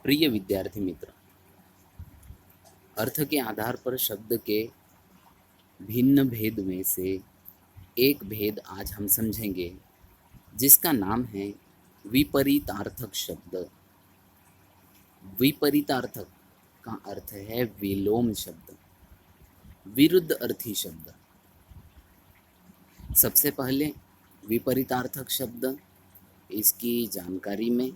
प्रिय विद्यार्थी मित्र, अर्थ के आधार पर शब्द के भिन्न भेद में से एक भेद आज हम समझेंगे, जिसका नाम है विपरीतार्थक शब्द। विपरीतार्थक का अर्थ है विलोम शब्द, विरुद्ध अर्थी शब्द। सबसे पहले विपरीतार्थक शब्द, इसकी जानकारी में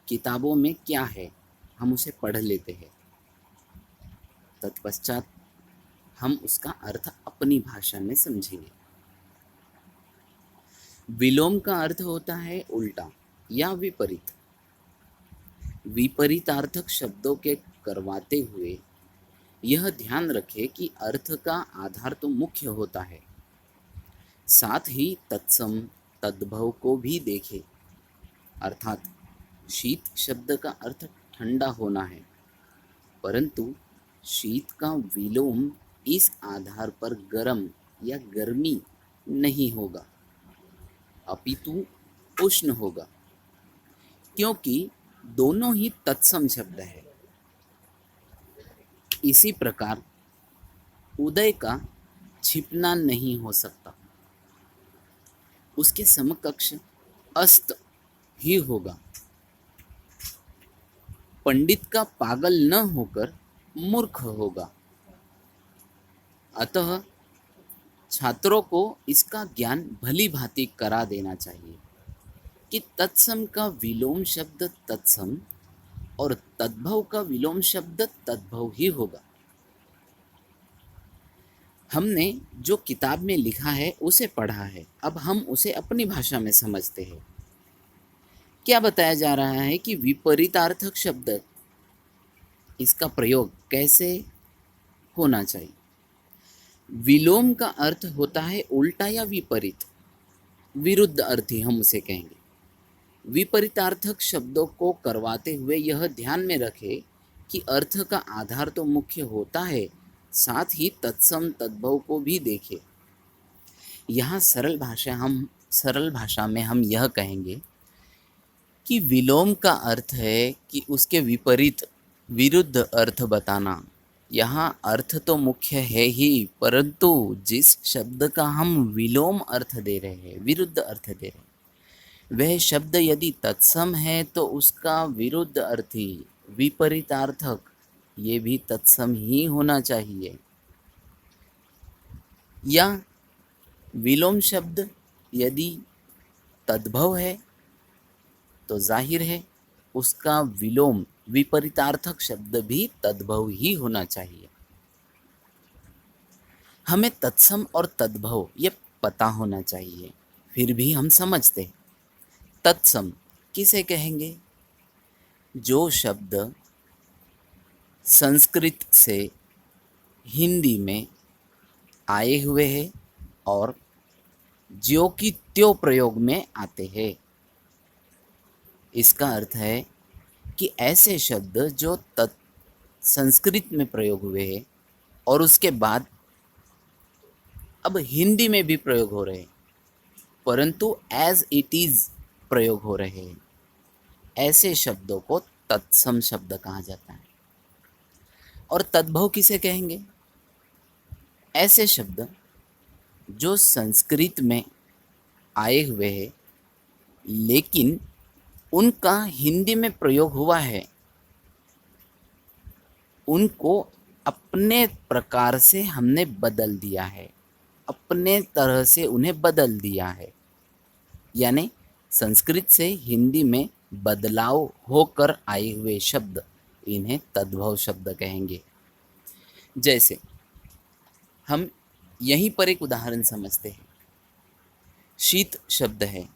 किताबों में क्या है हम उसे पढ़ लेते हैं। तत्पश्चात हम उसका अर्थ अपनी भाषा में समझेंगे। विलोम का अर्थ होता है उल्टा या विपरीत। विपरीतार्थक शब्दों के करवाते हुए यह ध्यान रखें कि अर्थ का आधार तो मुख्य होता है, साथ ही तत्सम तद्भव को भी देखें। अर्थात शीत शब्द का अर्थ ठंडा होना है, परंतु शीत का विलोम इस आधार पर गर्म या गर्मी नहीं होगा, अपितु उष्ण होगा, क्योंकि दोनों ही तत्सम शब्द है। इसी प्रकार उदय का छिपना नहीं हो सकता, उसके समकक्ष अस्त ही होगा। पंडित का पागल न होकर मूर्ख होगा। अतः छात्रों को इसका ज्ञान भली भांति करा देना चाहिए कि तत्सम का विलोम शब्द तत्सम और तद्भव का विलोम शब्द तद्भव ही होगा। हमने जो किताब में लिखा है उसे पढ़ा है, अब हम उसे अपनी भाषा में समझते हैं। क्या बताया जा रहा है कि विपरीतार्थक शब्द, इसका प्रयोग कैसे होना चाहिए। विलोम का अर्थ होता है उल्टा या विपरीत, विरुद्ध अर्थी हम उसे कहेंगे। विपरीतार्थक शब्दों को करवाते हुए यह ध्यान में रखें कि अर्थ का आधार तो मुख्य होता है, साथ ही तत्सम तद्भव को भी देखें। यहाँ सरल भाषा में हम यह कहेंगे कि विलोम का अर्थ है कि उसके विपरीत विरुद्ध अर्थ बताना। यहाँ अर्थ तो मुख्य है ही, परंतु जिस शब्द का हम विलोम अर्थ दे रहे हैं, विरुद्ध अर्थ दे रहे हैं, वह शब्द यदि तत्सम है तो उसका विरुद्ध अर्थी विपरीतार्थक ये भी तत्सम ही होना चाहिए। या विलोम शब्द यदि तद्भव है तो जाहिर है उसका विलोम विपरीतार्थक शब्द भी तद्भव ही होना चाहिए। हमें तत्सम और तद्भव ये पता होना चाहिए, फिर भी हम समझते। तत्सम किसे कहेंगे? जो शब्द संस्कृत से हिंदी में आए हुए हैं और ज्यों की त्यों प्रयोग में आते हैं। इसका अर्थ है कि ऐसे शब्द जो संस्कृत में प्रयोग हुए हैं और उसके बाद अब हिंदी में भी प्रयोग हो रहे हैं, परंतु एज इट इज प्रयोग हो रहे हैं, ऐसे शब्दों को तत्सम शब्द कहा जाता है। और तद्भव किसे कहेंगे? ऐसे शब्द जो संस्कृत में आए हुए हैं लेकिन उनका हिंदी में प्रयोग हुआ है, उनको अपने प्रकार से हमने बदल दिया है, अपने तरह से उन्हें बदल दिया है। यानी संस्कृत से हिंदी में बदलाव होकर आए हुए शब्द, इन्हें तद्भव शब्द कहेंगे। जैसे हम यहीं पर एक उदाहरण समझते हैं। शीत शब्द है,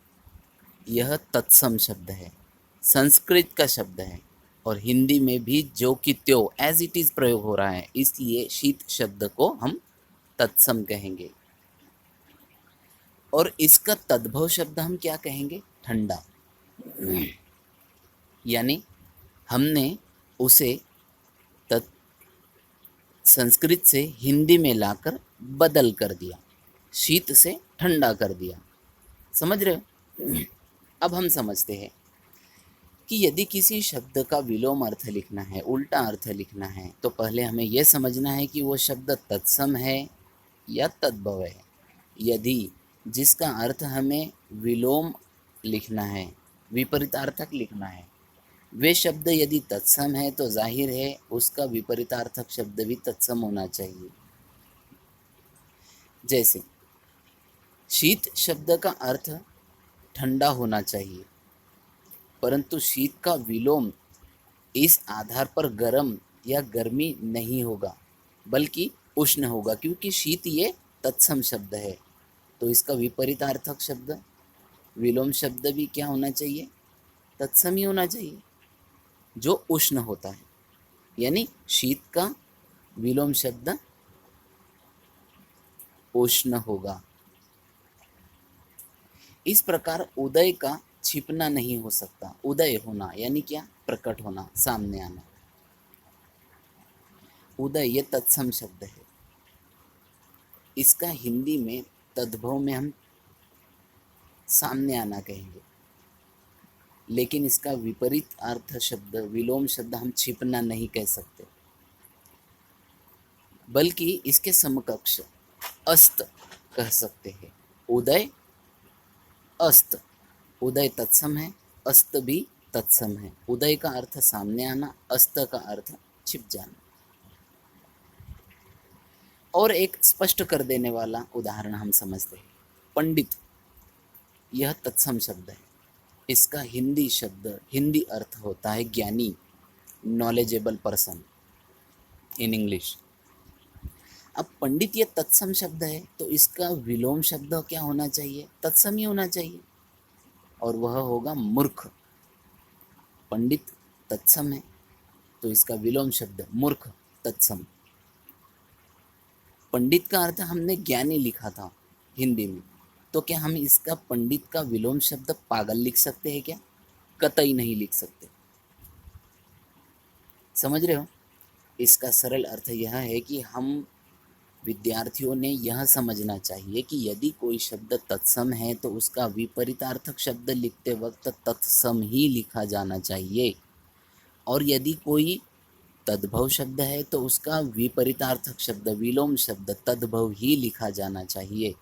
यह तत्सम शब्द है, संस्कृत का शब्द है और हिंदी में भी जो कि त्यों एज इट इज प्रयोग हो रहा है, इसलिए शीत शब्द को हम तत्सम कहेंगे। और इसका तद्भव शब्द हम क्या कहेंगे? ठंडा। यानी हमने उसे संस्कृत से हिंदी में लाकर बदल कर दिया, शीत से ठंडा कर दिया। समझ रहे हो? अब हम समझते हैं कि यदि किसी शब्द का विलोम अर्थ लिखना है, उल्टा अर्थ लिखना है, तो पहले हमें यह समझना है कि वो शब्द तत्सम है या तद्भव है। यदि जिसका अर्थ हमें विलोम लिखना है, विपरीतार्थक लिखना है, वे शब्द यदि तत्सम है तो जाहिर है उसका विपरीतार्थक शब्द भी तत्सम होना चाहिए। जैसे शीत शब्द का अर्थ ठंडा होना चाहिए, परंतु शीत का विलोम इस आधार पर गर्म या गर्मी नहीं होगा, बल्कि उष्ण होगा, क्योंकि शीत ये तत्सम शब्द है। तो इसका विपरीतार्थक शब्द, विलोम शब्द भी क्या होना चाहिए? तत्सम ही होना चाहिए, जो उष्ण होता है। यानी शीत का विलोम शब्द उष्ण होगा। इस प्रकार उदय का छिपना नहीं हो सकता। उदय होना यानी क्या? प्रकट होना, सामने आना। उदय ये तत्सम शब्द है। इसका हिंदी में तद्भव में हम सामने आना कहेंगे, लेकिन इसका विपरीत अर्थ शब्द, विलोम शब्द हम छिपना नहीं कह सकते, बल्कि इसके समकक्ष अस्त कह सकते हैं। उदय अस्त, उदय तत्सम है, अस्त भी तत्सम है। उदय का अर्थ सामने आना, अस्त का अर्थ छिप जाना। और एक स्पष्ट कर देने वाला उदाहरण हम समझते हैं। पंडित यह तत्सम शब्द है। इसका हिंदी शब्द, हिंदी अर्थ होता है ज्ञानी, नॉलेजेबल पर्सन इन इंग्लिश। अब पंडित ये तत्सम शब्द है, तो इसका विलोम शब्द क्या होना चाहिए? तत्सम ही होना चाहिए, और वह होगा मूर्ख। पंडित तत्सम है, तो इसका विलोम शब्द मूर्ख तत्सम। पंडित का अर्थ हमने ज्ञानी लिखा था हिंदी में, तो क्या हम इसका पंडित का विलोम शब्द पागल लिख सकते हैं क्या? कतई नहीं लिख सकते। समझ रहे हो? इसका सरल अर्थ यह है कि हम विद्यार्थियों ने यह समझना चाहिए कि यदि कोई शब्द तत्सम है तो उसका विपरीतार्थक शब्द लिखते वक्त तत्सम ही लिखा जाना चाहिए, और यदि कोई तद्भव शब्द है तो उसका विपरीतार्थक शब्द, विलोम शब्द तद्भव ही लिखा जाना चाहिए।